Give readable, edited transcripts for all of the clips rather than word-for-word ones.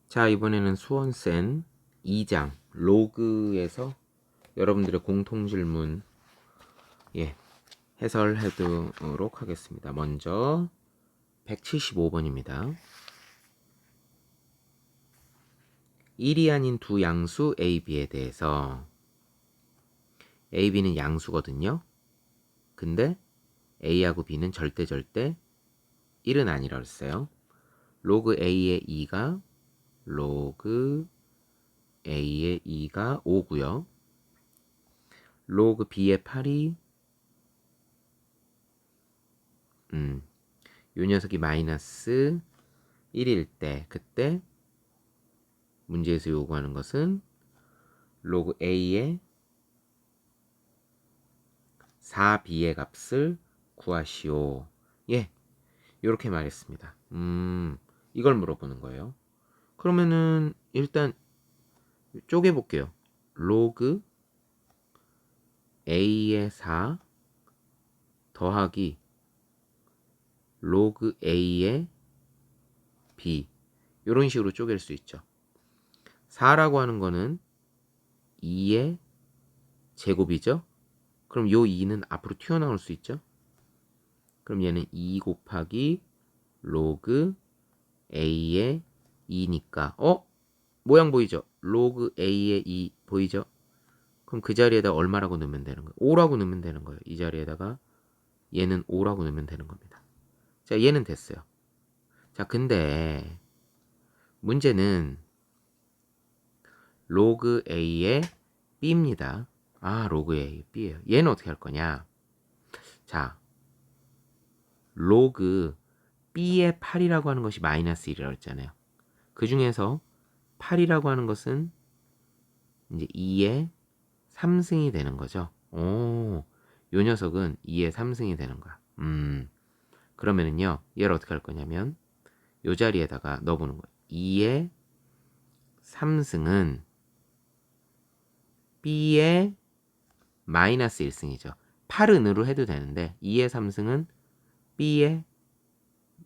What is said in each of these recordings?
자, 이번에는 수원센 2장 로그에서 여러분들의 공통 질문 해설해두도록 하겠습니다. 먼저 175번입니다. 1이 아닌 두 양수 A, B에 대해서 A, B는 양수거든요. 근데 A하고 B는 절대 1은 아니라 그랬어요. 로그 A의 2가 로그 A의 2가 5고요. 로그 B의 8이 요 녀석이 마이너스 1일 때 그때 문제에서 요구하는 것은 로그 A의 4B의 값을 구하시오. 요렇게 말했습니다. 이걸 물어보는 거예요. 그러면은 일단 쪼개볼게요. 로그 A의 4 더하기 로그 A의 B 요런 식으로 쪼갤 수 있죠. 4라고 하는 거는 2의 제곱이죠. 그럼 요 2는 앞으로 튀어나올 수 있죠. 그럼 얘는 2 곱하기 로그 A의 2니까 모양 보이죠? 로그 A의 2 보이죠? 그럼 그 자리에다 얼마라고 넣으면 되는 거예요? 5라고 넣으면 되는 거예요. 이 자리에다가 얘는 5라고 넣으면 되는 겁니다. 자, 얘는 됐어요. 자, 근데 문제는 로그 A의 B입니다. 로그 A의 B예요. 얘는 어떻게 할 거냐? 자, 로그 B의 8이라고 하는 것이 마이너스 1이라고 했잖아요. 그 중에서 8이라고 하는 것은 이제 2의 3승이 되는 거죠. 요 녀석은 2의 3승이 되는 거야. 그러면은요, 얘를 어떻게 할 거냐면 요 자리에다가 넣어보는 거예요. 2의 3승은 B의 마이너스 1승이죠. 8은으로 해도 되는데 2의 3승은 B의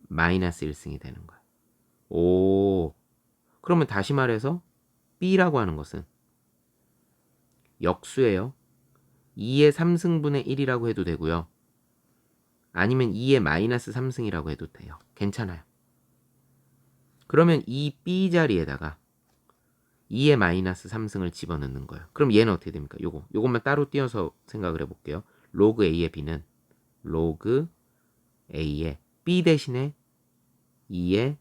마이너스 1승이 되는 거야. 그러면 다시 말해서 B라고 하는 것은 역수예요. 2의 3승분의 1이라고 해도 되고요. 아니면 2의 마이너스 3승이라고 해도 돼요. 괜찮아요. 그러면 이 B 자리에다가 2의 마이너스 3승을 집어넣는 거예요. 그럼 얘는 어떻게 됩니까? 요것만 따로 띄어서 생각을 해볼게요. 로그 A의 B는 로그 A의 B 대신에 2의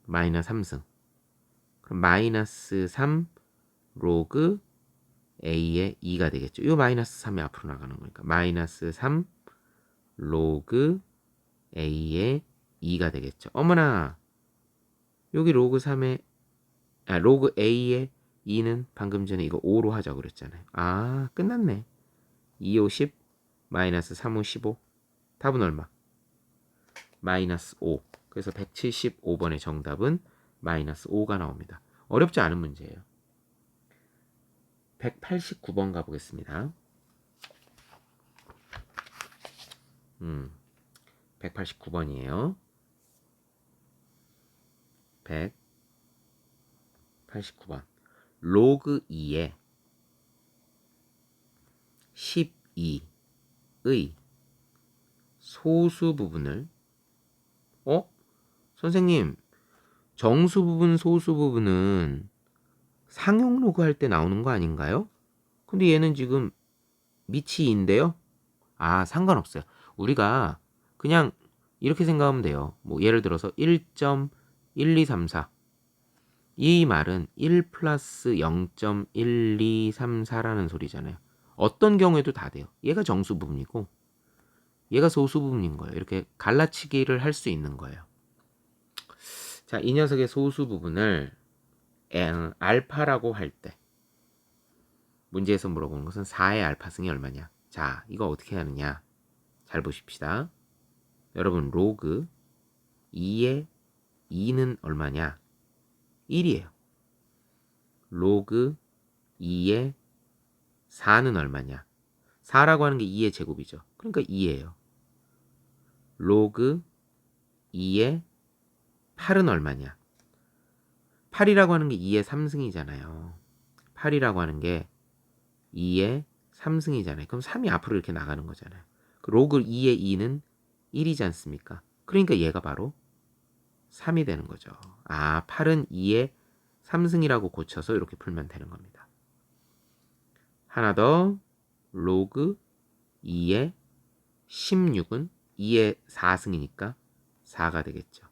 마이너스 3승. 그럼 마이너스 3 로그 A의 2가 되겠죠. 요 마이너스 3이 앞으로 나가는 거니까 마이너스 3 로그 A의 2가 되겠죠. 어머나, 여기 로그 3의 로그 A의 2는 방금 전에 이거 5로 하자고 그랬잖아요. 끝났네. 2, 5, 10 마이너스 3, 5, 15 답은 얼마? 마이너스 5. 그래서 175번의 정답은 마이너스 5가 나옵니다. 어렵지 않은 문제예요. 189번 가보겠습니다. 189번이에요. 189번. 로그 2의 12의 소수 부분을 선생님, 정수 부분, 소수 부분은 상용 로그 할 때 나오는 거 아닌가요? 근데 얘는 지금 밑이 2인데요? 상관없어요. 우리가 그냥 이렇게 생각하면 돼요. 뭐 예를 들어서 1.1234 이 말은 1 플러스 0.1234라는 소리잖아요. 어떤 경우에도 다 돼요. 얘가 정수 부분이고 얘가 소수 부분인 거예요. 이렇게 갈라치기를 할 수 있는 거예요. 자, 이 녀석의 소수 부분을 알파라고 할 때 문제에서 물어보는 것은 4의 알파승이 얼마냐. 자, 이거 어떻게 하느냐. 잘 보십시다. 여러분, 로그 2의 2는 얼마냐? 1이에요. 로그 2의 4는 얼마냐? 4라고 하는 게 2의 제곱이죠. 그러니까 2예요. 로그 2의 8은 얼마냐? 8이라고 하는 게 2의 3승이잖아요. 8이라고 하는 게 2의 3승이잖아요. 그럼 3이 앞으로 이렇게 나가는 거잖아요. 로그 2의 2는 1이지 않습니까? 그러니까 얘가 바로 3이 되는 거죠. 아, 8은 2의 3승이라고 고쳐서 이렇게 풀면 되는 겁니다. 하나 더. 로그 2의 16은 2의 4승이니까 4가 되겠죠.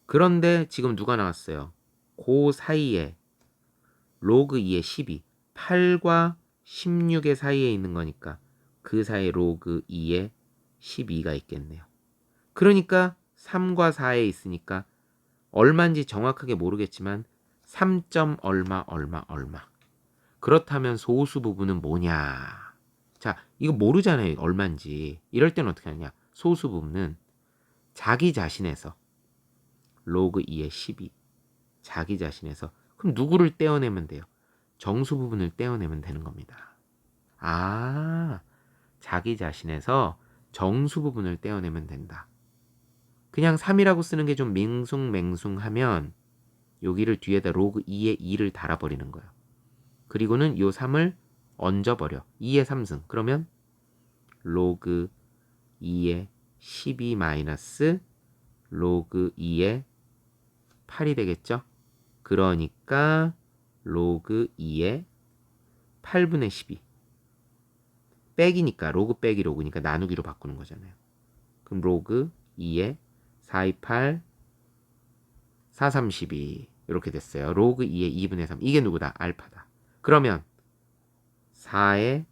그런데 지금 누가 나왔어요? 그 사이에 로그 2의 12, 8과 16의 사이에 있는 거니까 그 사이에 로그 2의 12가 있겠네요. 그러니까 3과 4에 있으니까 얼마인지 정확하게 모르겠지만 3점 얼마 얼마 얼마. 그렇다면 소수 부분은 뭐냐? 자, 이거 모르잖아요. 얼마인지. 이럴 때는 어떻게 하냐? 소수 부분은 자기 자신에서 로그 2의 12. 자기 자신에서. 그럼 누구를 떼어내면 돼요? 정수 부분을 떼어내면 되는 겁니다. 아, 자기 자신에서 정수 부분을 떼어내면 된다. 그냥 3이라고 쓰는 게 좀 맹숭맹숭하면 여기를 뒤에다 로그 2의 2를 달아버리는 거예요. 그리고는 요 3을 얹어버려. 2의 3승. 그러면 로그 2의 12 마이너스 로그 2의 8이 되겠죠? 그러니까 로그 2의 8분의 12. 빼기니까 로그 빼기 로그니까 나누기로 바꾸는 거잖아요. 그럼 로그 2의 428 432 이렇게 됐어요. 로그 2의 2분의 3. 이게 누구다? 알파다. 그러면 4의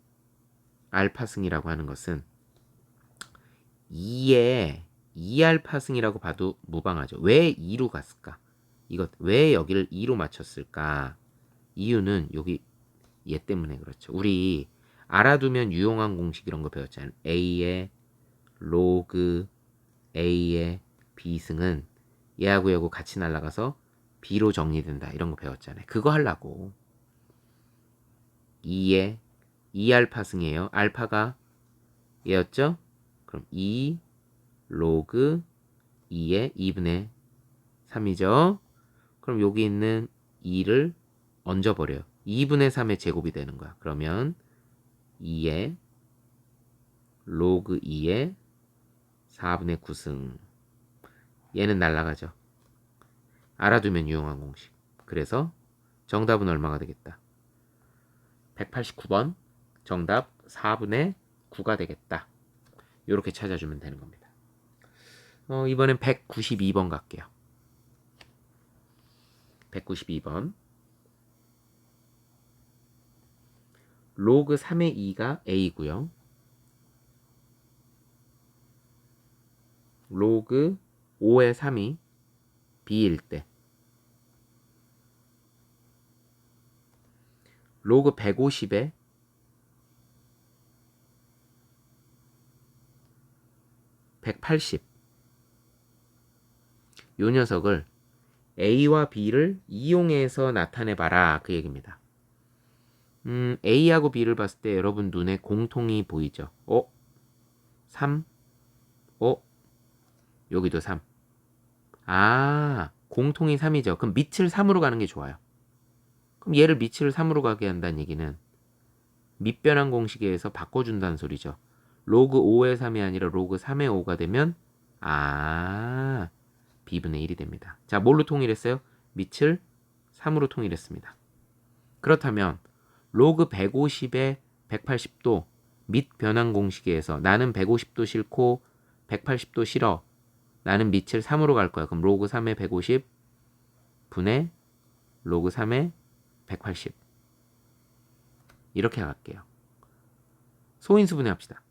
알파승이라고 하는 것은 2의 2알파승이라고 봐도 무방하죠. 왜 2로 갔을까? 이것 왜 여기를 2로 맞췄을까? 이유는 여기 얘 때문에 그렇죠. 우리 알아두면 유용한 공식 이런 거 배웠잖아요. A의 로그 A의 B승은 얘하고 얘하고 같이 날아가서 B로 정리된다. 이런 거 배웠잖아요. 그거 하려고 2의 2알파승이에요. 알파가 얘였죠? 그럼 2 로그 2의 2분의 3이죠. 그럼 여기 있는 2를 얹어버려요. 2분의 3의 제곱이 되는 거야. 그러면 2의 로그 2의 4분의 9승. 얘는 날라가죠. 알아두면 유용한 공식. 그래서 정답은 얼마가 되겠다? 189번 정답 4분의 9가 되겠다. 이렇게 찾아주면 되는 겁니다. 이번엔 192번 갈게요. 192번 로그 3의 2가 A고요. 로그 5의 3이 B일 때 로그 150에 180 요 녀석을 A와 B를 이용해서 나타내봐라 그 얘기입니다. A하고 B를 봤을 때 여러분 눈에 공통이 보이죠? 3? 여기도 3. 아, 공통이 3이죠. 그럼 밑을 3으로 가는 게 좋아요. 그럼 얘를 밑을 3으로 가게 한다는 얘기는 밑변환 공식에 의해서 바꿔준다는 소리죠. 로그 5의 3이 아니라 로그 3의 5가 되면 B분의 1이 됩니다. 자, 뭘로 통일했어요? 밑을 3으로 통일했습니다. 그렇다면 로그 150에 180도 밑 변환 공식에 의해서 나는 150도 싫고 180도 싫어. 나는 밑을 3으로 갈 거야. 그럼 로그 3의 150 분의 로그 3의 180 이렇게 갈게요. 소인수 분해합시다.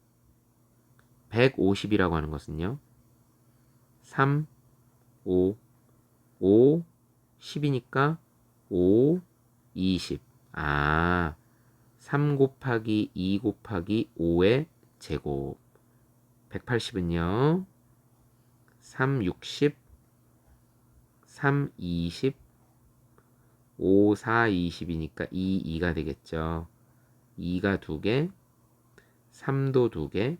150이라고 하는 것은요. 3, 5, 5, 10이니까 5, 20. 3 곱하기 2 곱하기 5의 제곱. 180은요. 3, 60, 3, 20, 5, 4, 20이니까 2, 2가 되겠죠. 2가 2개, 3도 2개,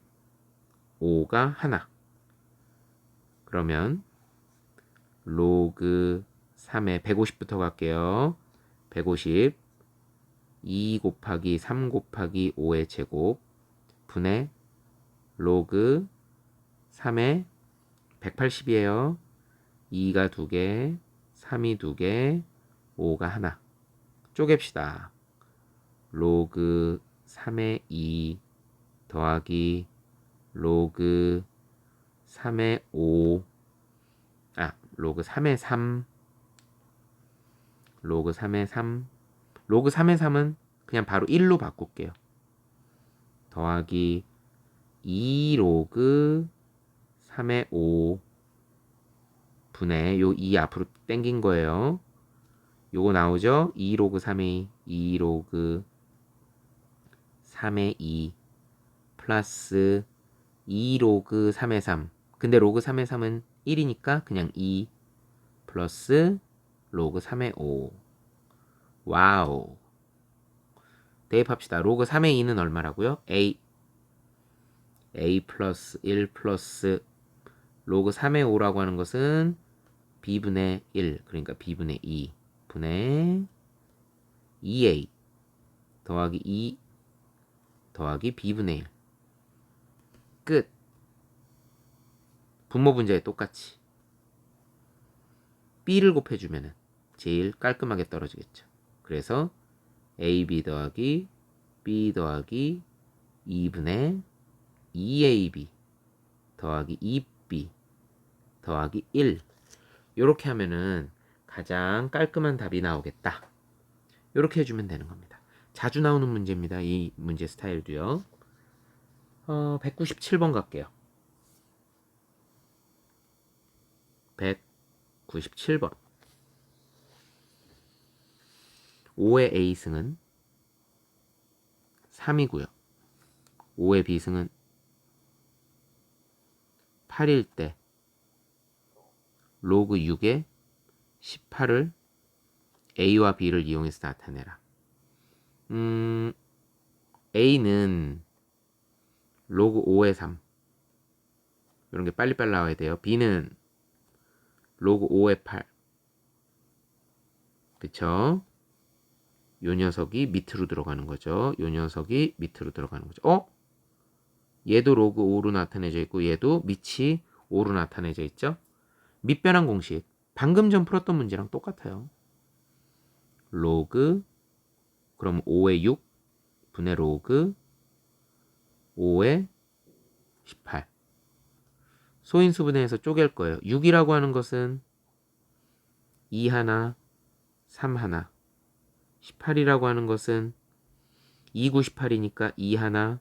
5가 하나. 그러면 로그 3에 150부터 갈게요. 150 2 곱하기 3 곱하기 5의 제곱 분의 로그 3의 180이에요. 2가 2개, 3이 2개, 5가 하나. 쪼갭시다. 로그 3의 2 더하기 로그 3의 5 로그 3의 3 로그 3의 3 로그 3의 3은 그냥 바로 1로 바꿀게요. 더하기 2 로그 3의 5 분의 요 2 앞으로 땡긴 거예요. 요거 나오죠? 2 로그 3의 2 로그 3의 2 플러스 2 로그 3의 3. 근데 로그 3의 3은 1이니까 그냥 2 플러스 로그 3의 5. 와우. 대입합시다. 로그 3의 2는 얼마라고요? a 플러스 1 플러스 로그 3의 5라고 하는 것은 b분의 1, 그러니까 b분의 2 분의 2a 더하기 2 더하기 b분의 1. 끝. 분모 분자에 똑같이 b를 곱해주면 제일 깔끔하게 떨어지겠죠. 그래서 ab 더하기 b 더하기 2분의 2ab 더하기 2b 더하기 1. 이렇게 하면은 가장 깔끔한 답이 나오겠다. 이렇게 해주면 되는 겁니다. 자주 나오는 문제입니다. 이 문제 스타일도요. 197번 갈게요. 197번. 5의 A승은 3이고요. 5의 B승은 8일 때 로그 6의 18을 A와 B를 이용해서 나타내라. A는 로그 5의 3. 이런 게 빨리빨리 나와야 돼요. B는 로그 5의 8. 그쵸? 요 녀석이 밑으로 들어가는 거죠. 요 녀석이 밑으로 들어가는 거죠. 얘도 로그 5로 나타내져 있고 얘도 밑이 5로 나타내져 있죠. 밑변환 공식. 방금 전 풀었던 문제랑 똑같아요. 로그 그럼 5의 6 분의 로그 5의 18. 소인수분해해서 쪼갤 거예요. 6이라고 하는 것은 2 하나, 3 하나. 18이라고 하는 것은 2, 9, 18이니까 2 하나,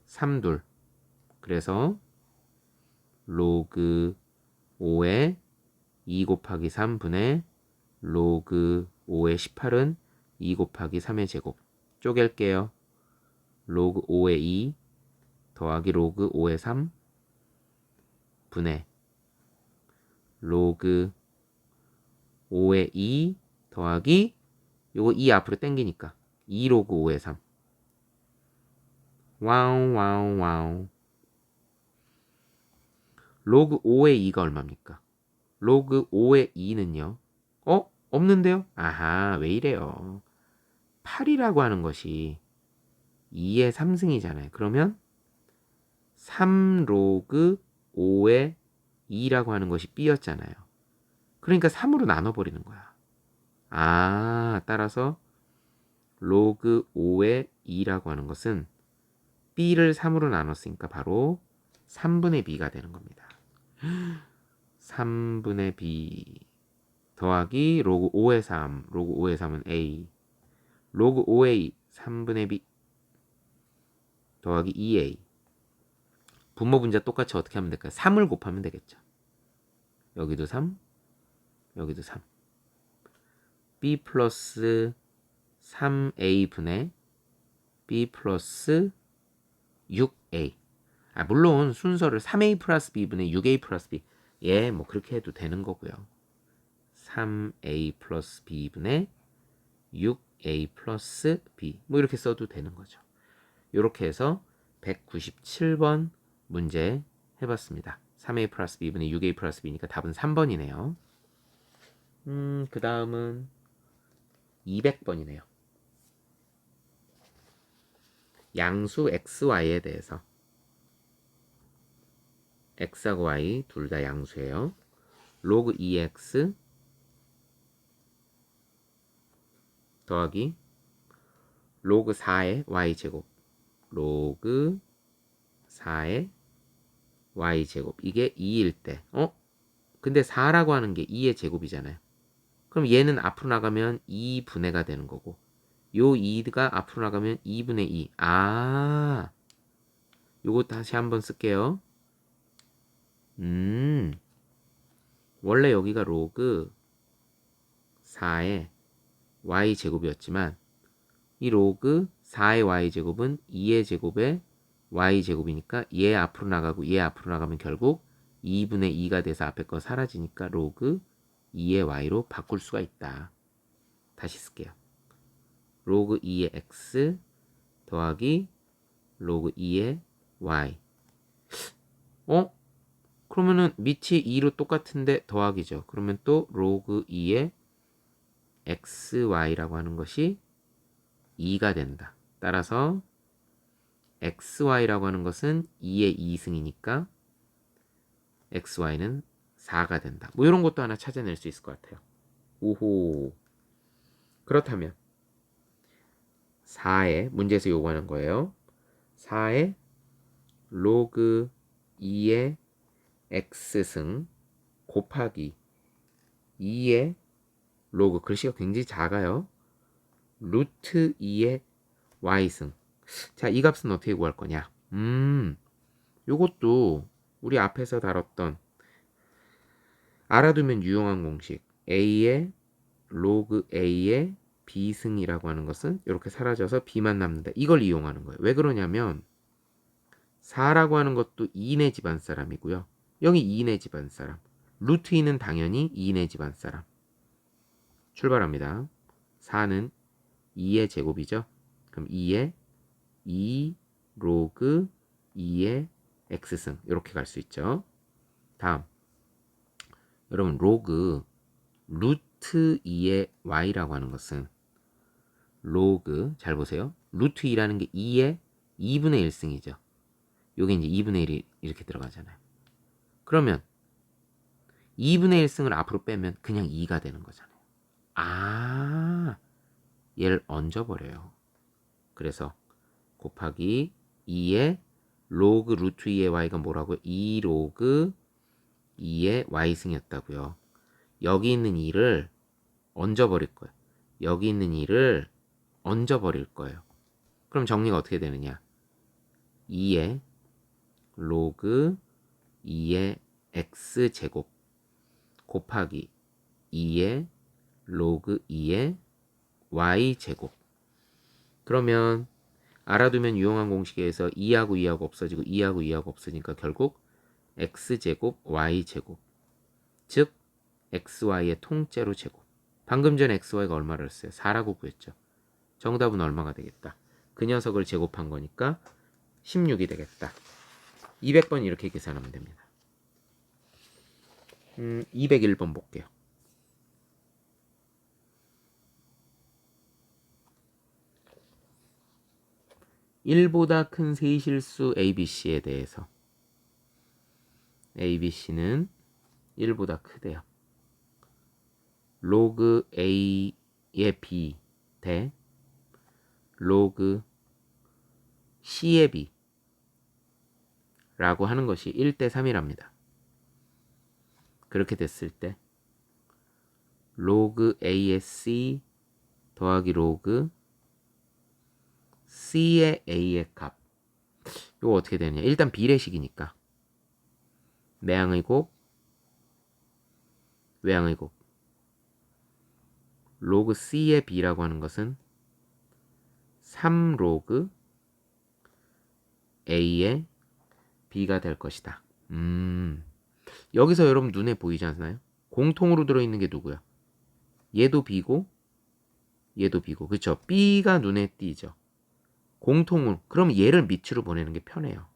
3 둘. 그래서 로그 5의 2 곱하기 3분의 로그 5의 18은 2 곱하기 3의 제곱. 쪼갤게요. 로그 5의 2 더하기 로그 5의 3 분의 로그 5의 2 더하기 요거 2 앞으로 당기니까 2 로그 5의 3. 와우. 로그 5의 2가 얼마입니까? 로그 5의 2는요. 없는데요? 아하, 왜 이래요? 8이라고 하는 것이 2의 3승이잖아요. 그러면 3 로그 5의 2라고 하는 것이 B였잖아요. 그러니까 3으로 나눠버리는 거야. 따라서 로그 5의 2라고 하는 것은 B를 3으로 나눴으니까 바로 3분의 B가 되는 겁니다. 3분의 B 더하기 로그 5의 3. 로그 5의 3은 A. 로그 5의 3분의 B 더하기 2A. 분모 분자 똑같이 어떻게 하면 될까요? 3을 곱하면 되겠죠. 여기도 3, 여기도 3. B 플러스 3A 분의 B 플러스 6A. 물론 순서를 3A 플러스 B분의 6A 플러스 B. 뭐 그렇게 해도 되는 거고요. 3A 플러스 B분의 6A 플러스 B. 뭐 이렇게 써도 되는 거죠. 이렇게 해서 197번 문제 해봤습니다. 3A 플러스 B분의 6A 플러스 B니까 답은 3번이네요. 그 다음은 200번이네요. 양수 xy에 대해서. x하고 y 둘 다 양수예요. 로그 2x 더하기 로그 4의 y제곱 로그 4의 y제곱 이게 2일 때 근데 4라고 하는 게 2의 제곱이잖아요. 그럼 얘는 앞으로 나가면 2분의가 되는 거고 요 2가 앞으로 나가면 2분의 2. 요거 다시 한번 쓸게요. 원래 여기가 로그 4의 y제곱이었지만 이 로그 4의 y제곱은 2의 제곱의 y제곱이니까 얘 앞으로 나가고 얘 앞으로 나가면 결국 2분의 2가 돼서 앞에 거 사라지니까 로그 2의 y로 바꿀 수가 있다. 다시 쓸게요. 로그 2의 x 더하기 로그 2의 y. 그러면은 밑이 2로 똑같은데 더하기죠. 그러면 또 로그 2의 xy라고 하는 것이 2가 된다. 따라서 xy라고 하는 것은 2의 2승이니까 xy는 4가 된다. 뭐 이런 것도 하나 찾아낼 수 있을 것 같아요. 오호. 그렇다면 4의 문제에서 요구하는 거예요. 4의 로그 2의 x승 곱하기 2의 로그 글씨가 굉장히 작아요. 루트 2의 y승. 자, 이 값은 어떻게 구할 거냐? 요것도 우리 앞에서 다뤘던 알아두면 유용한 공식 a의 로그 a의 b승이라고 하는 것은 이렇게 사라져서 b만 남는다. 이걸 이용하는 거예요. 왜 그러냐면 4라고 하는 것도 2네 집안 사람이고요. 여기 2네 집안 사람. 루트 2는 당연히 2네 집안 사람. 출발합니다. 4는 2의 제곱이죠. 그럼 2의 2 로그 2의 x승 이렇게 갈 수 있죠. 다음 여러분 로그 루트 2의 y라고 하는 것은 로그 잘 보세요. 루트 2라는 게 2의 2분의 1승이죠. 요게 이제 2분의 1이 이렇게 들어가잖아요. 그러면 2분의 1승을 앞으로 빼면 그냥 2가 되는 거잖아요. 얘를 얹어버려요. 그래서 곱하기 2의 로그 루트 2의 y가 뭐라고요? 2 로그 2의 y승이었다고요. 여기 있는 2를 얹어버릴 거예요. 여기 있는 2를 얹어버릴 거예요. 그럼 정리가 어떻게 되느냐? 2의 로그 2의 x제곱 곱하기 2의 로그 2의 y제곱. 그러면 알아두면 유용한 공식에서 2하고 2하고 없어지고 2하고 2하고 없어지니까 결국 x제곱 y제곱 즉 xy의 통째로 제곱. 방금 전 xy가 얼마를 했어요? 4라고 구했죠. 정답은 얼마가 되겠다? 그 녀석을 제곱한 거니까 16이 되겠다. 200번 이렇게 계산하면 됩니다. 201번 볼게요. 1보다 큰 세실수 ABC에 대해서 ABC는 1보다 크대요. 로그 A의 B 대 로그 C의 B 라고 하는 것이 1대 3이랍니다. 그렇게 됐을 때 로그 A의 C 더하기 로그 C의 A의 값 이거 어떻게 되느냐. 일단 비례식이니까 매항의 곱 외항의 곱 로그 C의 B라고 하는 것은 3 로그 A의 B가 될 것이다. 여기서 여러분 눈에 보이지 않나요? 공통으로 들어있는 게 누구야? 얘도 B고 얘도 B고 그쵸? B가 눈에 띄죠. 공통으로 그럼 얘를 밑으로 보내는 게 편해요.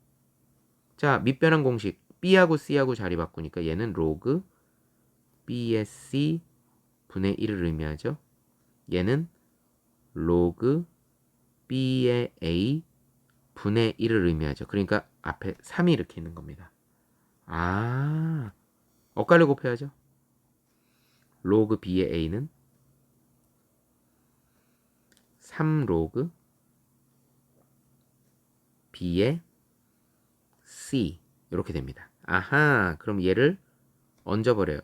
자, 밑변환 공식 B하고 C하고 자리 바꾸니까 얘는 로그 B의 C 분의 1을 의미하죠. 얘는 로그 b의 a 분의 1을 의미하죠. 그러니까 앞에 3이 이렇게 있는 겁니다. 아, 엇갈려 곱해야죠. 로그 b의 a는 3 로그 b의 c 이렇게 됩니다. 아하, 그럼 얘를 얹어버려요.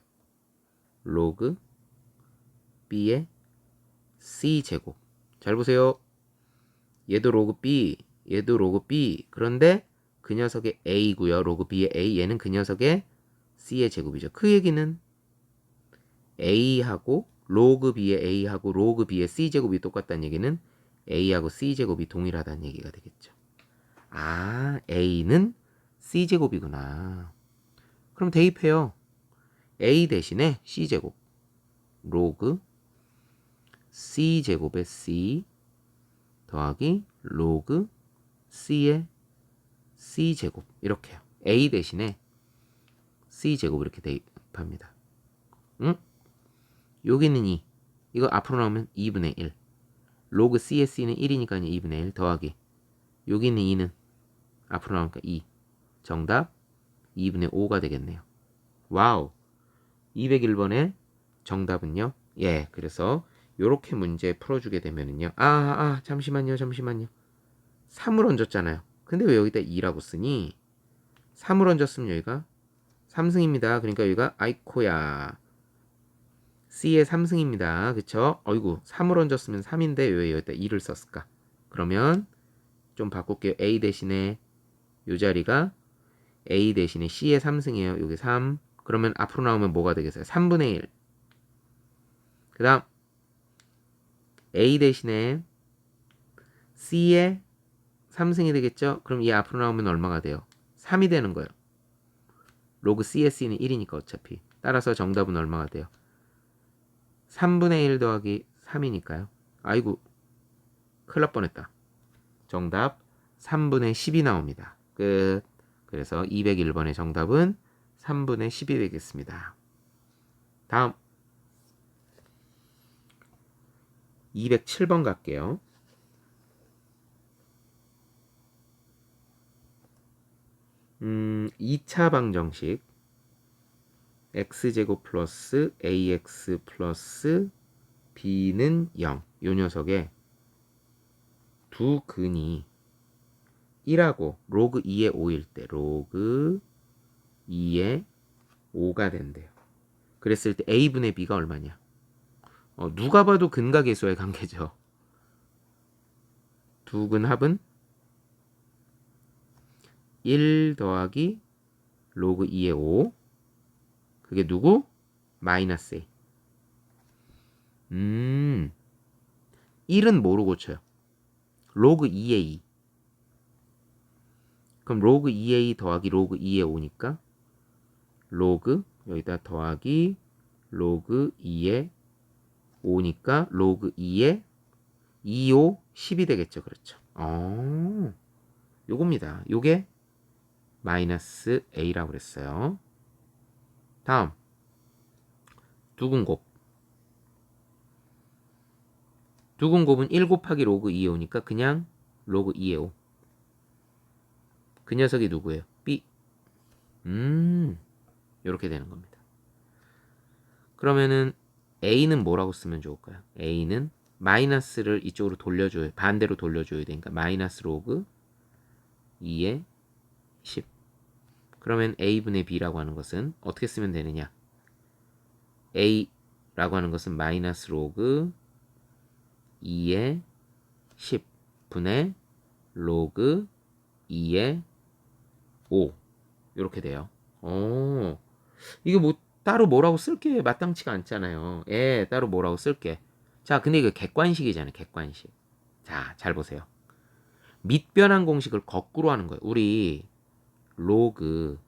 로그 b의 c 제곱. 잘 보세요. 얘도 로그 b, 얘도 로그 b. 그런데 그 녀석의 a고요. 로그 b의 a, 얘는 그 녀석의 c의 제곱이죠. 그 얘기는 a하고 로그 b의 a하고 로그 b의 c 제곱이 똑같다는 얘기는 a하고 c 제곱이 동일하다는 얘기가 되겠죠. 아, a는 c 제곱이구나. 그럼 대입해요. a 대신에 c 제곱 로그 c 제곱의 c 더하기 로그 c의 c 제곱 이렇게요. a 대신에 c 제곱 이렇게 대입합니다. 응? 여기는 2. 이거 앞으로 나오면 2분의 1. 로그 c의 c는 1이니까 2분의 1 더하기 여기는 2는 앞으로 나오니까 2. 정답 2분의 5가 되겠네요. 와우. 201번의 정답은요. 예, 그래서 요렇게 문제 풀어주게 되면은요. 잠시만요. 3을 얹었잖아요. 근데 왜 여기다 2라고 쓰니? 3을 얹었으면 여기가 3승입니다. 그러니까 여기가 아이코야. C의 3승입니다. 그쵸? 어이구, 3을 얹었으면 3인데 왜 여기다 2를 썼을까? 그러면 좀 바꿀게요. A 대신에 요 자리가 A 대신에 C의 3승이에요. 여기 3. 그러면 앞으로 나오면 뭐가 되겠어요? 3분의 1. 그 다음 A 대신에 C의 3승이 되겠죠? 그럼 얘 앞으로 나오면 얼마가 돼요? 3이 되는 거예요. 로그 C의 C는 1이니까 어차피. 따라서 정답은 얼마가 돼요? 3분의 1 더하기 3이니까요. 아이고, 큰일 날 뻔했다. 정답 3분의 10이 나옵니다. 끝. 그래서 201번의 정답은 3분의 10이 되겠습니다. 다음 207번 갈게요. 음, 2차 방정식 x제곱 플러스 ax 플러스 b는 0. 요 녀석의 두 근이 1하고 로그 2의 5일 때 로그 2의 5가 된대요. 그랬을 때 a분의 b가 얼마냐? 누가 봐도 근과 계수의 관계죠. 두 근 합은 1 더하기 로그 2의 5. 그게 누구? 마이너스 a. 1은 뭐로 고쳐요? 로그 2의 2. 그럼 로그 2a 더하기 로그 2의 5니까 로그 여기다 더하기 로그 2의 5니까 로그 2의 2, 5, 10이 되겠죠. 그렇죠. 요겁니다. 요게 마이너스 a라고 그랬어요. 다음 두근곱. 두근곱은 1 곱하기 로그 2의 5니까 그냥 로그 2의 5. 그 녀석이 누구예요? b. 요렇게 되는 겁니다. 그러면은 a는 뭐라고 쓰면 좋을까요? a는 마이너스를 이쪽으로 돌려줘요. 반대로 돌려줘야 되니까 마이너스 로그 2의 10. 그러면 a분의 b라고 하는 것은 어떻게 쓰면 되느냐? a라고 하는 것은 마이너스 로그 2의 10분의 로그 2의 5 이렇게 돼요. 이게 뭐 따로 뭐라고 쓸 게 마땅치가 않잖아요. 예, 따로 뭐라고 쓸게. 자, 근데 이거 객관식이잖아요. 객관식. 자, 잘 보세요. 밑변환 공식을 거꾸로 하는 거예요. 우리 로그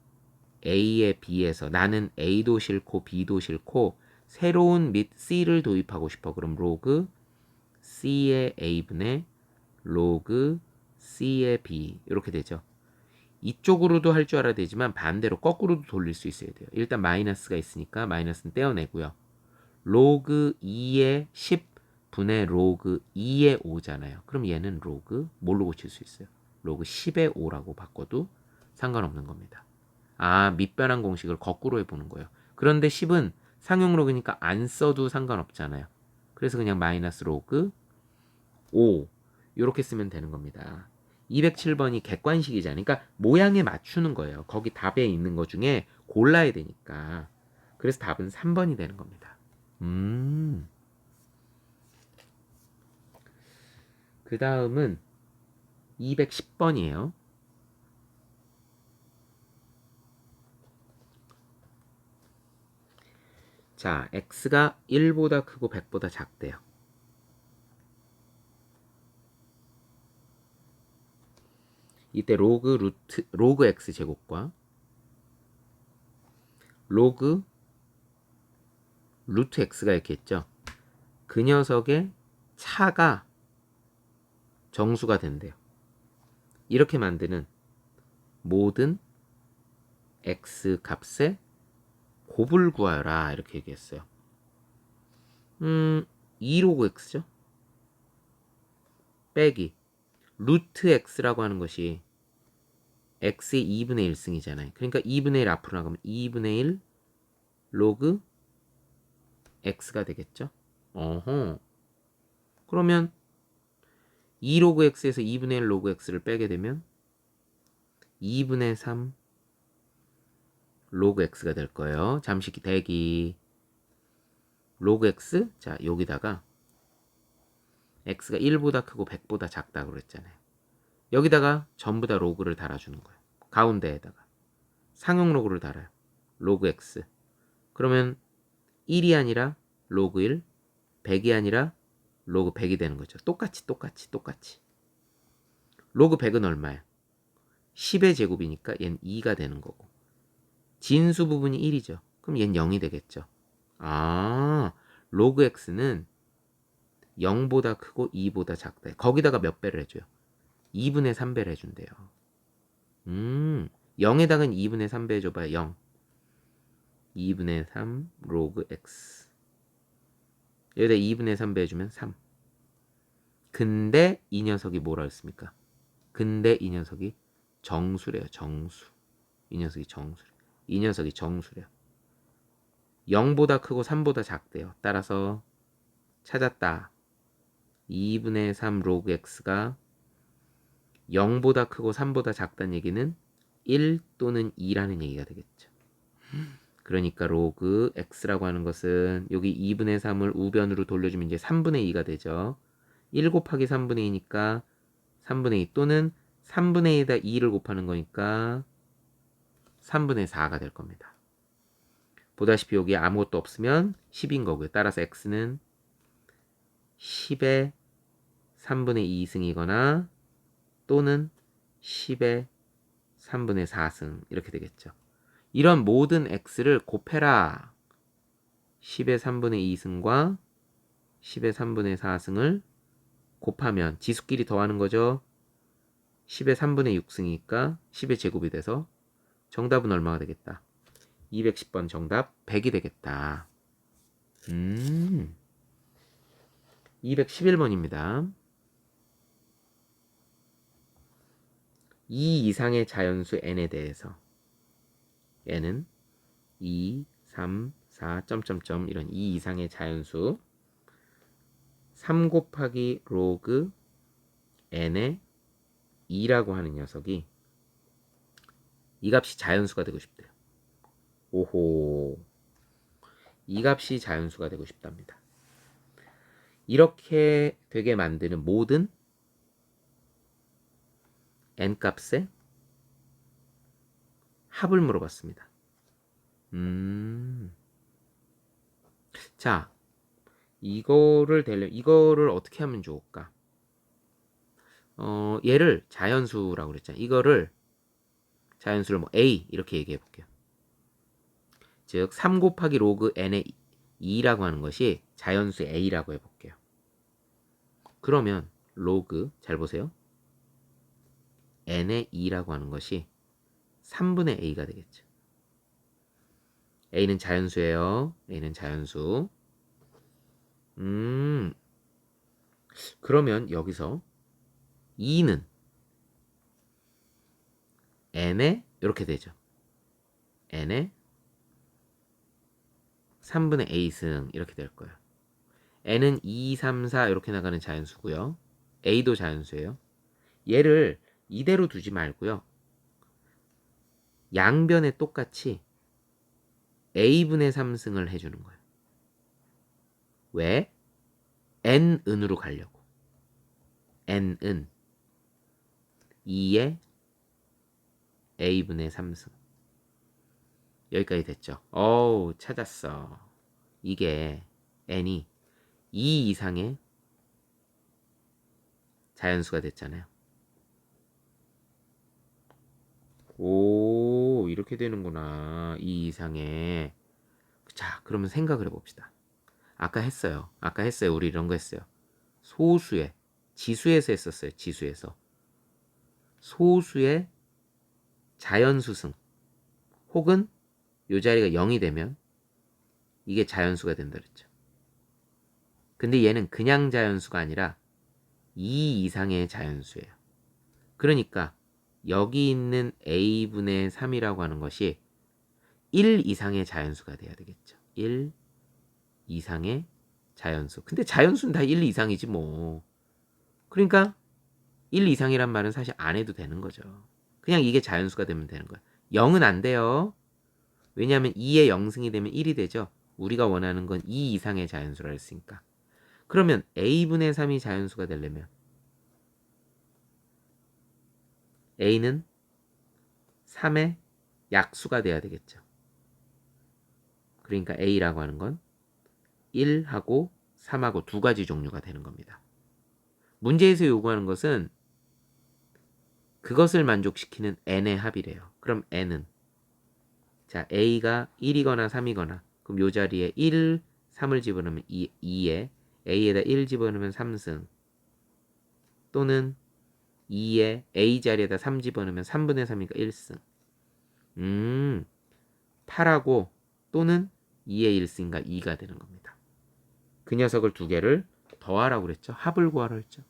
A의 B에서 나는 A도 싫고 B도 싫고 새로운 밑 C를 도입하고 싶어. 그럼 로그 C의 A분의 로그 C의 B 이렇게 되죠. 이쪽으로도 할 줄 알아야 되지만 반대로 거꾸로도 돌릴 수 있어야 돼요. 일단 마이너스가 있으니까 마이너스는 떼어내고요. 로그 2의 10분의 로그 2의 5잖아요. 그럼 얘는 로그 뭘로 고칠 수 있어요? 로그 10의 5라고 바꿔도 상관없는 겁니다. 아, 밑변환 공식을 거꾸로 해보는 거예요. 그런데 10은 상용 로그니까 안 써도 상관없잖아요. 그래서 그냥 마이너스 로그 5 이렇게 쓰면 되는 겁니다. 207번이 객관식이잖아요. 그러니까 모양에 맞추는 거예요. 거기 답에 있는 것 중에 골라야 되니까. 그래서 답은 3번이 되는 겁니다. 그 다음은 210번이에요. 자, x가 1보다 크고 100보다 작대요. 이때 로그 x 제곱과 로그 루트 x가 이렇게 있죠. 그 녀석의 차가 정수가 된대요. 이렇게 만드는 모든 x 값의 곱을 구하여라 이렇게 얘기했어요. 2로그 x죠. 빼기 루트 x라고 하는 것이 x의 2분의 1승이잖아요. 그러니까 2분의 1 앞으로 나가면 2분의 1 로그 x가 되겠죠. 어허. 그러면 2로그 x에서 2분의 1 로그 x를 빼게 되면 2분의 3 로그 x가 될 거예요. 잠시 대기 로그 x 자 여기다가 x가 1보다 크고 100보다 작다고 그랬잖아요. 여기다가 전부 다 로그를 달아주는 거예요. 가운데에다가 상용 로그를 달아요. 로그 x 그러면 1이 아니라 로그 1 100이 아니라 로그 100이 되는 거죠. 똑같이 로그 100은 얼마야? 10의 제곱이니까 얘는 2가 되는 거고 진수 부분이 1이죠. 그럼 얘는 0이 되겠죠. 아, 로그 x는 0보다 크고 2보다 작다. 거기다가 몇 배를 해줘요? 2분의 3배를 해준대요. 0에다가는 2분의 3배 해줘봐요. 0. 2분의 3 로그 x. 여기다 2분의 3배 해주면 3. 근데 이 녀석이 뭐라 했습니까? 근데 이 녀석이 정수래요. 정수. 이 녀석이 정수래요. 0보다 크고 3보다 작대요. 따라서 찾았다. 2분의 3 로그 x가 0보다 크고 3보다 작다는 얘기는 1 또는 2라는 얘기가 되겠죠. 그러니까 로그 x라고 하는 것은 여기 2분의 3을 우변으로 돌려주면 이제 3분의 2가 되죠. 1 곱하기 3분의 2니까 3분의 2 또는 3분의 2에다 2를 곱하는 거니까 3분의 4가 될 겁니다. 보다시피 여기 아무것도 없으면 10인 거고요. 따라서 x는 10의 3분의 2승이거나 또는 10의 3분의 4승 이렇게 되겠죠. 이런 모든 x를 곱해라. 10의 3분의 2승과 10의 3분의 4승을 곱하면 지수끼리 더하는 거죠. 10의 3분의 6승이니까 10의 제곱이 돼서 정답은 얼마가 되겠다. 210번 정답 100이 되겠다. 211번입니다. 2 이상의 자연수 n에 대해서 n은 2, 3, 4, 점점점 이런 2 이상의 자연수 3 곱하기 로그 n의 2라고 하는 녀석이 이 값이 자연수가 되고 싶대요. 오호, 이 값이 자연수가 되고 싶답니다. 이렇게 되게 만드는 모든 n값의 합을 물어봤습니다. 자, 이거를 어떻게 하면 좋을까? 얘를 자연수라고 그랬잖아요. 이거를 자연수를 뭐 a 이렇게 얘기해 볼게요. 즉 3 곱하기 로그 n의 2라고 하는 것이 자연수 a라고 해볼게요. 그러면 로그 잘 보세요. n의 2라고 하는 것이 3분의 a가 되겠죠. a는 자연수예요. a는 자연수. 그러면 여기서 2는 n에 이렇게 되죠. n에 3분의 a승 이렇게 될 거예요. n은 2, 3, 4 이렇게 나가는 자연수고요. a도 자연수예요. 얘를 이대로 두지 말고요. 양변에 똑같이 a분의 3승을 해주는 거예요. 왜? n은으로 가려고. n은 2의 a분의 3승. 여기까지 됐죠. 어우, 찾았어. 이게 n이 2 이상의 자연수가 됐잖아요. 오, 이렇게 되는구나. 2 이상의. 자, 그러면 생각을 해봅시다. 아까 했어요. 우리 이런 거 했어요. 소수의, 지수에서 했었어요. 지수에서. 소수의 자연수승 혹은 요 자리가 0이 되면 이게 자연수가 된다 그랬죠. 근데 얘는 그냥 자연수가 아니라 2 이상의 자연수예요. 그러니까 여기 있는 a분의 3이라고 하는 것이 1 이상의 자연수가 돼야 되겠죠. 1 이상의 자연수. 근데 자연수는 다 1 이상이지 뭐. 그러니까 1 이상이란 말은 사실 안 해도 되는 거죠. 그냥 이게 자연수가 되면 되는 거야. 0은 안 돼요. 왜냐하면 2의 0승이 되면 1이 되죠. 우리가 원하는 건 2 이상의 자연수라 했으니까. 그러면 a분의 3이 자연수가 되려면 a는 3의 약수가 돼야 되겠죠. 그러니까 a라고 하는 건 1하고 3하고 두 가지 종류가 되는 겁니다. 문제에서 요구하는 것은 그것을 만족시키는 n의 합이래요. 그럼 n은 자 a가 1이거나 3이거나 그럼 요 자리에 1, 3을 집어넣으면 2에 a에다 1 집어넣으면 3승 또는 2에 a 자리에다 3 집어넣으면 3분의 3이니까 1승 8하고 또는 2의 1승인가 2가 되는 겁니다. 그 녀석을 두 개를 더하라고 그랬죠. 합을 구하라 했죠.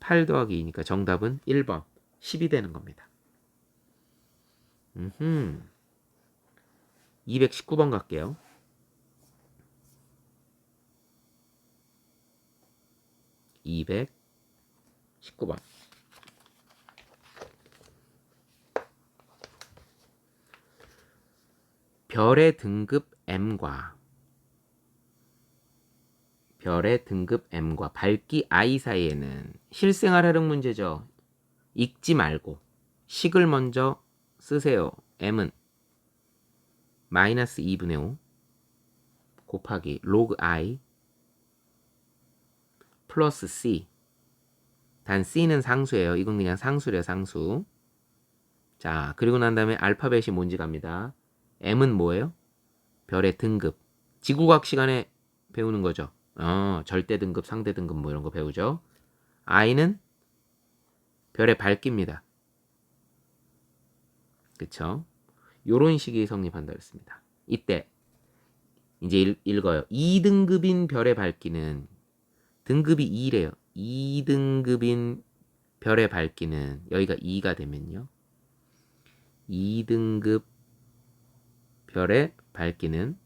8 더하기 2니까 정답은 1번 10이 되는 겁니다. 219번 갈게요. 219번. 별의 등급 m과 밝기 i 사이에는 실생활 활용 문제죠. 읽지 말고 식을 먼저 쓰세요. m은 마이너스 2분의 5 곱하기 로그 i 플러스 c. 단 c는 상수예요. 이건 그냥 상수래요. 상수. 자, 그리고 난 다음에 알파벳이 뭔지 갑니다. m은 뭐예요? 별의 등급. 지구과학 시간에 배우는 거죠. 절대 등급, 상대 등급 뭐 이런 거 배우죠. i는 별의 밝기입니다. 그쵸? 요런 식이 성립한다 그랬습니다. 이때 이제 읽어요. 2등급인 별의 밝기는 등급이 2래요. 2등급인 별의 밝기는 여기가 2가 되면요. 2등급 별의 밝기는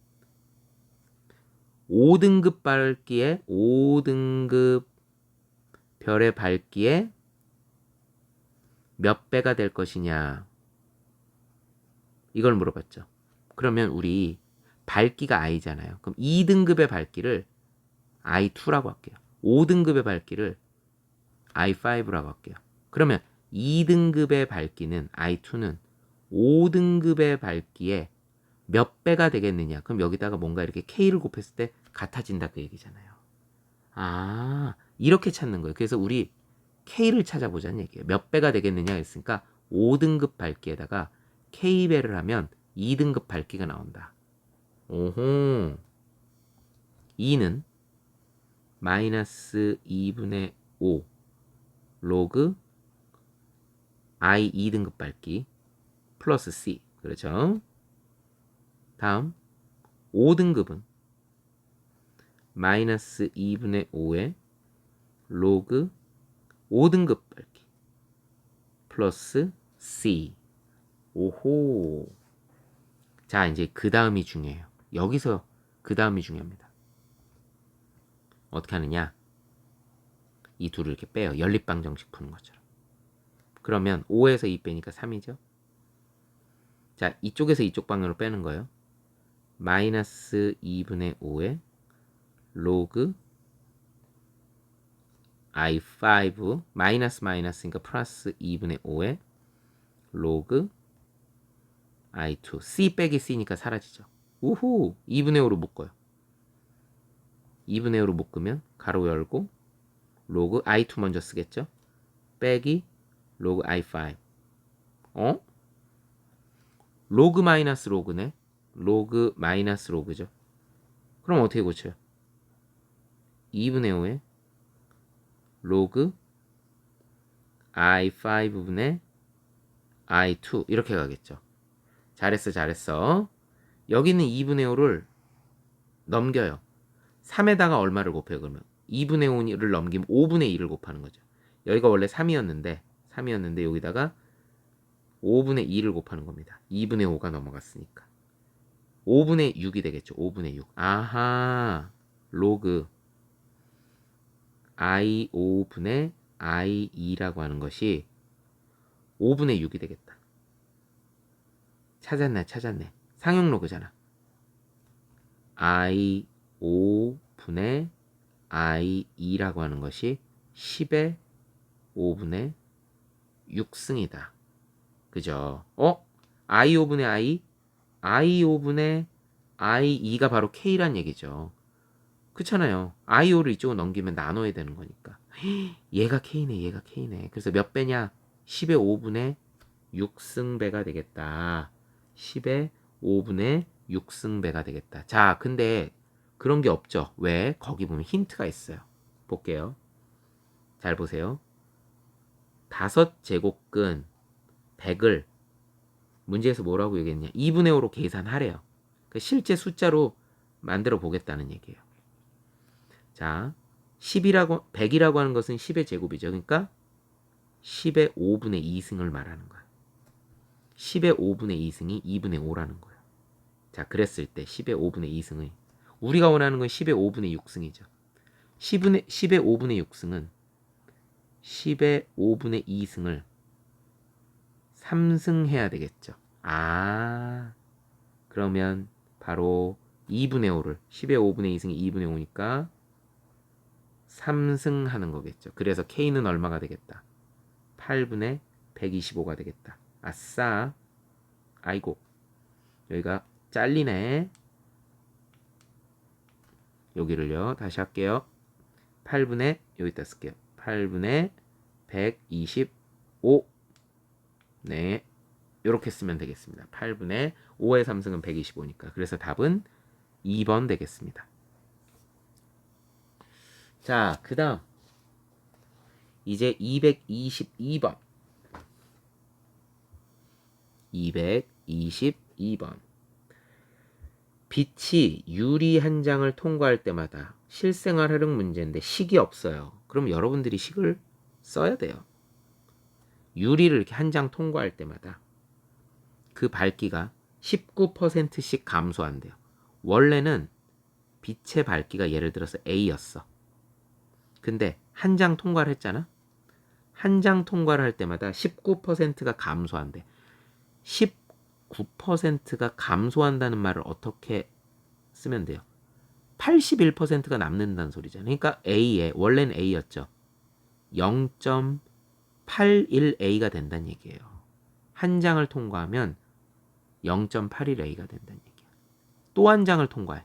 5등급 밝기에 5등급 별의 밝기에 몇 배가 될 것이냐 이걸 물어봤죠. 그러면 우리 밝기가 i잖아요. 그럼 2등급의 밝기를 i2라고 할게요. 5등급의 밝기를 i5라고 할게요. 그러면 2등급의 밝기는 i2는 5등급의 밝기에 몇 배가 되겠느냐. 그럼 여기다가 뭔가 이렇게 k를 곱했을 때 같아진다 그 얘기잖아요. 아, 이렇게 찾는 거예요. 그래서 우리 k를 찾아보자는 얘기예요. 몇 배가 되겠느냐 했으니까 5등급 밝기에다가 k배를 하면 2등급 밝기가 나온다. 오호. 2는 마이너스 2분의 5 로그 i 2등급 밝기 플러스 c. 그렇죠? 다음 5등급은 마이너스 2분의 5의 로그 5등급 밝기 플러스 C. 오호. 자, 이제 그 다음이 중요해요. 여기서 그 다음이 중요합니다. 어떻게 하느냐? 이 둘을 이렇게 빼요. 연립방 정식 푸는 것처럼. 그러면 5에서 2 빼니까 3이죠. 자, 이쪽에서 이쪽 방향으로 빼는 거예요. 마이너스 2분의 5의 로그 I5 마이너스 마이너스니까 플러스 2분의 5의 로그 I2 C 빼기 C니까 사라지죠. 우후 2분의 5로 묶어요. 2분의 5로 묶으면 가로 열고 로그 I2 먼저 쓰겠죠. 빼기 로그 I5 로그 마이너스 로그네. 로그 마이너스 로그죠. 그럼 어떻게 고쳐요? 2분의 5에 로그 I5분의 I2 이렇게 가겠죠. 잘했어. 여기는 2분의 5를 넘겨요. 3에다가 얼마를 곱해요? 그러면 2분의 5를 넘기면 5분의 2를 곱하는 거죠. 여기가 원래 3이었는데 여기다가 5분의 2를 곱하는 겁니다. 2분의 5가 넘어갔으니까 5분의 6이 되겠죠. 5분의 6. 아하. 로그 I5분의 I2라고 하는 것이 5분의 6이 되겠다. 찾았네. 상용 로그잖아. I5분의 I2라고 하는 것이 10의 5분의 6승이다. 그죠? I5분의 I5분의 I2가 바로 K란 얘기죠. 그렇잖아요. I5를 이쪽으로 넘기면 나눠야 되는 거니까. 얘가 K네. 그래서 몇 배냐? 10의 5분의 6승배가 되겠다. 10의 5분의 6승배가 되겠다. 자, 근데 그런 게 없죠. 왜? 거기 보면 힌트가 있어요. 볼게요. 잘 보세요. 5제곱근 100을 문제에서 뭐라고 얘기했냐? 2분의 5로 계산하래요. 그러니까 실제 숫자로 만들어 보겠다는 얘기예요. 자, 100이라고 하는 것은 10의 제곱이죠. 그러니까 10의 5분의 2승을 말하는 거야. 10의 5분의 2승이 2분의 5라는 거야. 자, 그랬을 때 10의 5분의 2승의 우리가 원하는 건 10의 5분의 6승이죠. 10의 5분의 6승은 10의 5분의 2승을 3승 해야 되겠죠. 그러면 바로 2분의 5를 10의 5분의 2승이 2분의 5니까 3승 하는 거겠죠. 그래서 K는 얼마가 되겠다? 8분의 125가 되겠다. 아싸. 아이고. 여기가 잘리네. 여기를요. 다시 할게요. 8분의 여기다 쓸게요. 8분의 125. 네. 이렇게 쓰면 되겠습니다. 8분의 5의 3승은 125니까. 그래서 답은 2번 되겠습니다. 자, 그 다음 이제 222번 222번 빛이 유리 한 장을 통과할 때마다 실생활 활용 문제인데 식이 없어요. 그럼 여러분들이 식을 써야 돼요. 유리를 이렇게 한 장 통과할 때마다 그 밝기가 19%씩 감소한대요. 원래는 빛의 밝기가 예를 들어서 A였어. 근데 한 장 통과를 했잖아. 한 장 통과를 할 때마다 19%가 감소한대. 19%가 감소한다는 말을 어떻게 쓰면 돼요? 81%가 남는다는 소리잖아요. 그러니까 A에 원래는 A였죠. 0.81A가 된다는 얘기예요. 한 장을 통과하면 0.81A가 된다는 얘기야. 또 한 장을 통과해.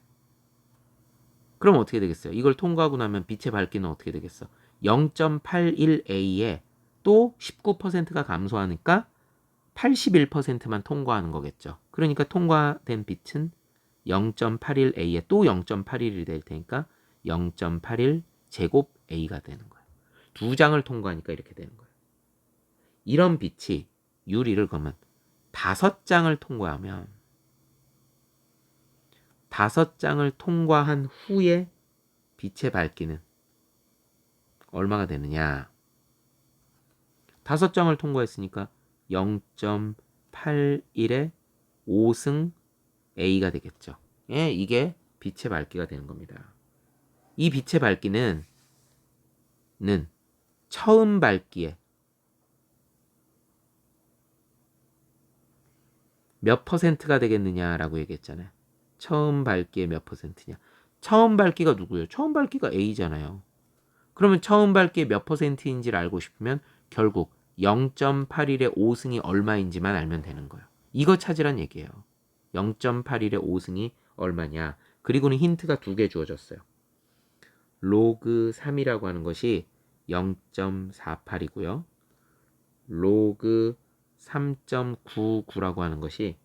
그럼 어떻게 되겠어요? 이걸 통과하고 나면 빛의 밝기는 어떻게 되겠어? 0.81A에 또 19%가 감소하니까 81%만 통과하는 거겠죠. 그러니까 통과된 빛은 0.81A에 또 0.81이 될 테니까 0.81 제곱 A가 되는 거예요. 두 장을 통과하니까 이렇게 되는 거예요. 이런 빛이 유리를 그러면 5장을 통과하면 5장을 통과한 후에 빛의 밝기는 얼마가 되느냐? 5장을 통과했으니까 0.81의 5승 A가 되겠죠. 예, 이게 빛의 밝기가 되는 겁니다. 이 빛의 밝기는 처음 밝기에 몇 퍼센트가 되겠느냐라고 얘기했잖아요. 처음 밝기에 몇 퍼센트냐. 처음 밝기가 누구예요? 처음 밝기가 A잖아요. 그러면 처음 밝기에 몇 퍼센트인지를 알고 싶으면 결국 0.81의 5승이 얼마인지만 알면 되는 거예요. 이거 찾으란 얘기예요. 0.81의 5승이 얼마냐. 그리고는 힌트가 2개 주어졌어요. 로그 3이라고 하는 것이 0.48이고요. 로그 3.99라고 하는 것이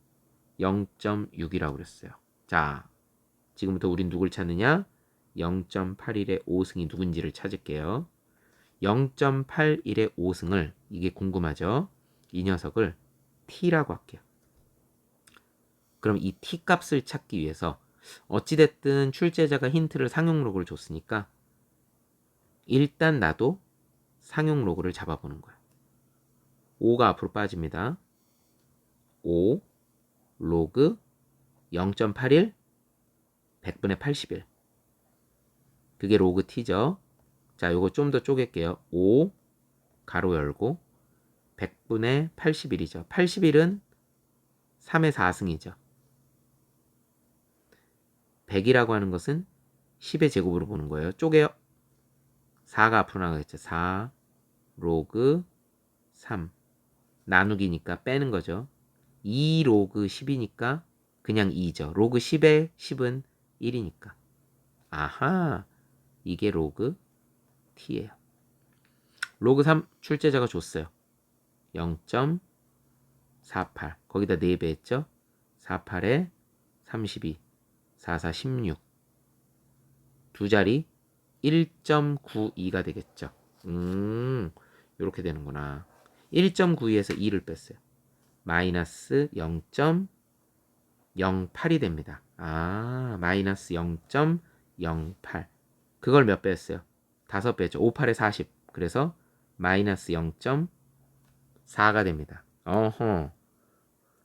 0.6이라고 그랬어요. 자, 지금부터 우린 누굴 찾느냐? 0.81의 5승이 누군지를 찾을게요. 0.81의 5승을, 이게 궁금하죠? 이 녀석을 t라고 할게요. 그럼 이 t 값을 찾기 위해서 어찌됐든 출제자가 힌트를 상용 로그를 줬으니까 일단 나도 상용 로그를 잡아보는 거야. 5가 앞으로 빠집니다. 5 로그 0.81 100분의 81. 그게 로그 t죠. 자, 요거 좀 더 쪼갤게요. 5 가로 열고 100분의 81이죠. 81은 3의 4승이죠. 100이라고 하는 것은 10의 제곱으로 보는 거예요. 쪼개요. 4가 앞으로 나가겠죠. 4 로그 3 나누기니까 빼는 거죠. 2 로그 10이니까 그냥 2죠. 로그 10의 10은 1이니까. 아하, 이게 로그 t예요. 로그 3 출제자가 줬어요. 0.48 거기다 4배 했죠. 48에 32 44 16 두 자리 1.92가 되겠죠. 이렇게 되는구나. 1.92에서 2를 뺐어요. 마이너스 0.08이 됩니다. 아, 마이너스 0.08. 그걸 몇 뺐어요? 5 뺐죠. 5, 8에 40. 그래서 마이너스 0.4가 됩니다. 어허.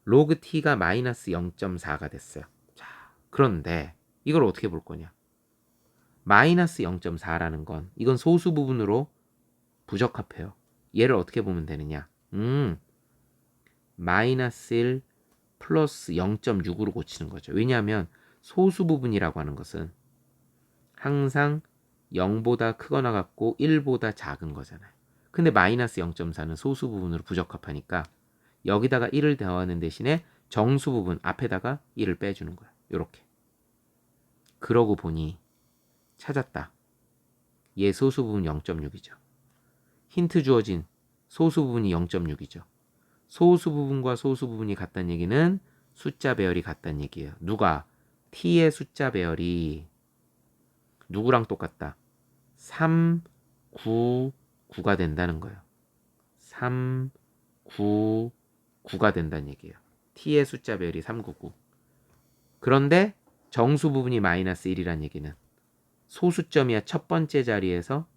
로그 t가 마이너스 0.4가 됐어요. 자, 그런데 이걸 어떻게 볼 거냐? 마이너스 0.4라는 건 이건 소수 부분으로 부적합해요. 얘를 어떻게 보면 되느냐? 마이너스 1 플러스 0.6으로 고치는 거죠. 왜냐하면 소수 부분이라고 하는 것은 항상 0보다 크거나 같고 1보다 작은 거잖아요. 근데 마이너스 0.4는 소수 부분으로 부적합하니까 여기다가 1을 더하는 대신에 정수 부분 앞에다가 1을 빼주는 거예요. 이렇게. 그러고 보니 찾았다. 얘 소수 부분 0.6이죠. 힌트 주어진 소수 부분이 0.6이죠. 소수 부분과 소수 부분이 같다는 얘기는 숫자 배열이 같다는 얘기예요. 누가? t의 숫자 배열이 누구랑 똑같다? 3, 9, 9가 된다는 거예요. 3, 9, 9가 된다는 얘기예요. t의 숫자 배열이 3, 9, 9. 그런데 정수 부분이 마이너스 1이란 얘기는 소수점이야 첫 번째 자리에서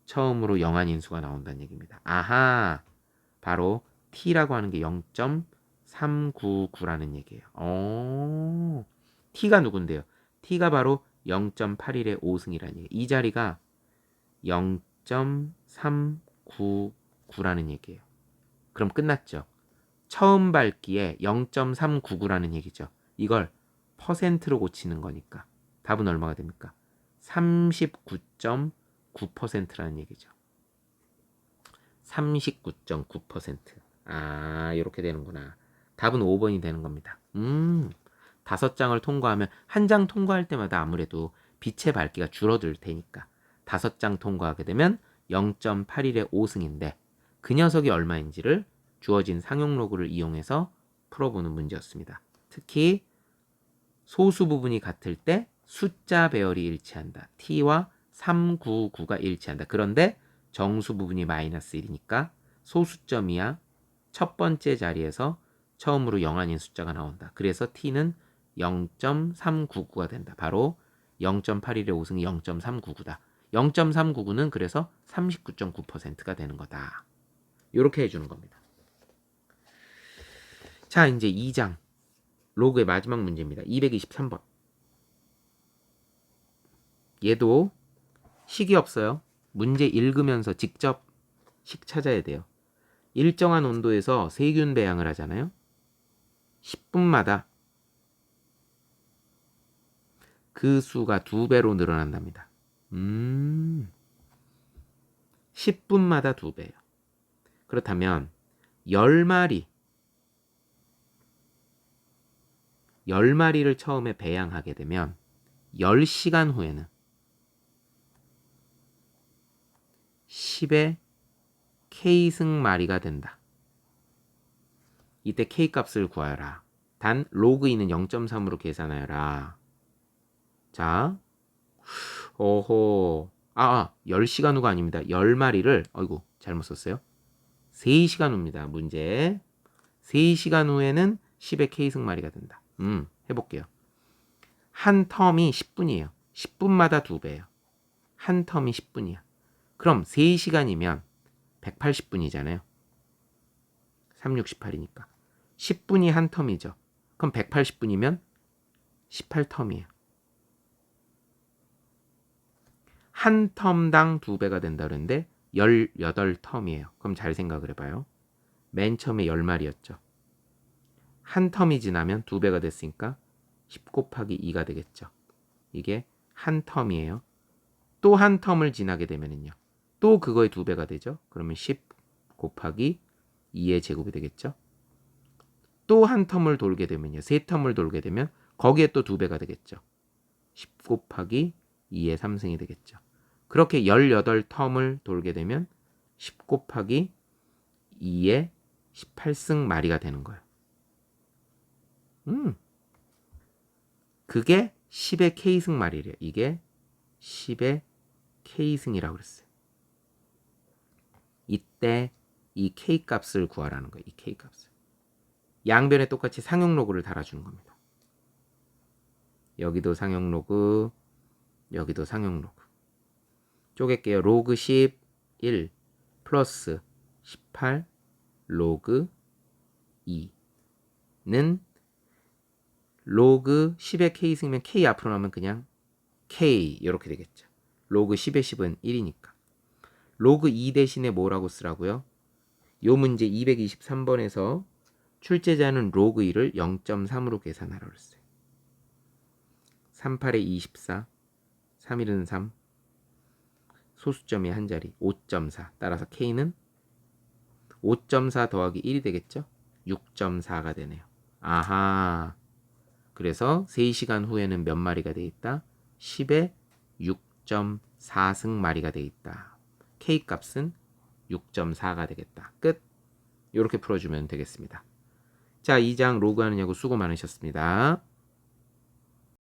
처음으로 영한 인수가 나온다는 얘기입니다. 아하, 바로 t라고 하는 게 0.399라는 얘기예요. t가 누군데요? t가 바로 0.81의 5승이라는 얘기예요. 이 자리가 0.399라는 얘기예요. 그럼 끝났죠. 처음 밝기에 0.399라는 얘기죠. 이걸 퍼센트로 고치는 거니까 답은 얼마가 됩니까? 39.9%라는 얘기죠. 39.9%. 아, 이렇게 되는구나. 답은 5번이 되는 겁니다. 5장을 통과하면 한 장 통과할 때마다 아무래도 빛의 밝기가 줄어들 테니까 5장 통과하게 되면 0.81의 5승인데 그 녀석이 얼마인지를 주어진 상용 로그를 이용해서 풀어보는 문제였습니다. 특히 소수 부분이 같을 때 숫자 배열이 일치한다. t와 399가 일치한다. 그런데 정수 부분이 마이너스 1이니까 소수점이야 첫 번째 자리에서 처음으로 영한인 숫자가 나온다. 그래서 t는 0.399가 된다. 바로 0.81의 5승이 0.399다. 0.399는 그래서 39.9%가 되는 거다. 이렇게 해주는 겁니다. 자, 이제 2장 로그의 마지막 문제입니다. 223번. 얘도 식이 없어요. 문제 읽으면서 직접 식 찾아야 돼요. 일정한 온도에서 세균 배양을 하잖아요. 10분마다 그 수가 2배로 늘어난답니다. 10분마다 2배예요. 그렇다면 10마리를 처음에 배양하게 되면 10시간 후에는 10의 K승마리가 된다. 이때 K 값을 구하여라. 단 로그 2는 0.3으로 계산하여라. 자, 10시간 후가 아닙니다. 10마리를, 어이구, 잘못 썼어요. 3시간 후입니다. 문제. 3시간 후에는 10의 K승마리가 된다. 해볼게요. 한 텀이 10분이에요. 10분마다 2배예요. 한 텀이 10분이야. 그럼 3시간이면 180분이잖아요. 368이니까. 10분이 한 텀이죠. 그럼 180분이면 18텀이에요. 한 텀당 2배가 된다 그랬는데 18텀이에요. 그럼 잘 생각을 해봐요. 맨 처음에 10마리였죠. 한 텀이 지나면 2배가 됐으니까 10 곱하기 2가 되겠죠. 이게 한 텀이에요. 또 한 텀을 지나게 되면은요. 또 그거의 2배가 되죠. 그러면 10 곱하기 2의 제곱이 되겠죠. 또 한 텀을 돌게 되면요. 3텀을 돌게 되면 거기에 또 2배가 되겠죠. 10 곱하기 2의 3승이 되겠죠. 그렇게 18텀을 돌게 되면 10 곱하기 2의 18승 마리가 되는 거예요. 그게 10의 K승 마리래요. 이게 10의 K승이라고 그랬어요. 이때 이 K 값을 구하라는 거예요. 이 K 값을. 양변에 똑같이 상용 로그를 달아주는 겁니다. 여기도 상용 로그, 여기도 상용 로그. 쪼갤게요. 로그 11 플러스 18 로그 2는 로그 10의 K승이면 K 앞으로 나오면 그냥 K 이렇게 되겠죠. 로그 10의 10은 1이니까. 로그 2 대신에 뭐라고 쓰라고요? 요 문제 223번에서 출제자는 로그 2를 0.3으로 계산하라고 했어요. 38에 24, 3일은 3, 소수점이 한 자리 5.4. 따라서 K는 5.4 더하기 1이 되겠죠? 6.4가 되네요. 아하. 그래서 3시간 후에는 몇 마리가 돼 있다? 10의 6.4승 마리가 돼 있다. K 값은 6.4가 되겠다. 끝. 이렇게 풀어주면 되겠습니다. 자, 2장 로그하느냐고 수고 많으셨습니다.